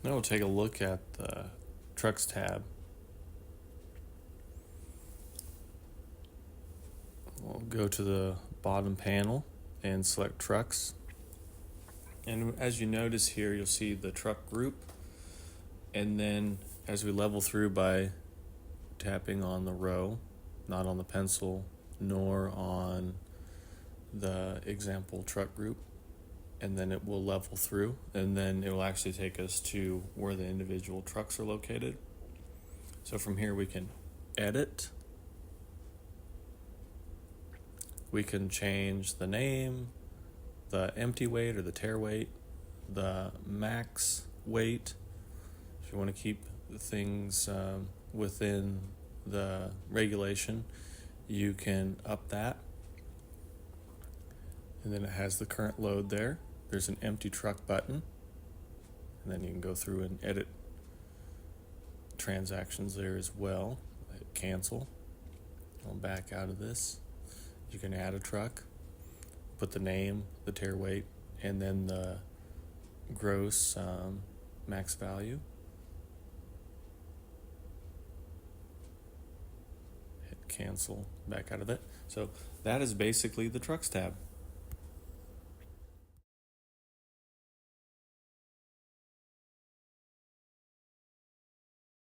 Now we'll take a look at the Trucks tab. We'll go to the bottom panel and select Trucks. And as you notice here, you'll see the truck group. And then as we level through by tapping on the row, not on the pencil, nor on the example truck group, and then it will level through, and then it will actually take us to where the individual trucks are located. So from here we can edit, we can change the name, the empty weight or the tare weight, the max weight. If you want to keep things within the regulation, you can up that. And then it has the current load there. There's an empty truck button. And then you can go through and edit transactions there as well. Hit cancel. I'll back out of this. You can add a truck, put the name, the tare weight, and then the gross max value. Hit cancel, back out of it. So that is basically the Trucks tab.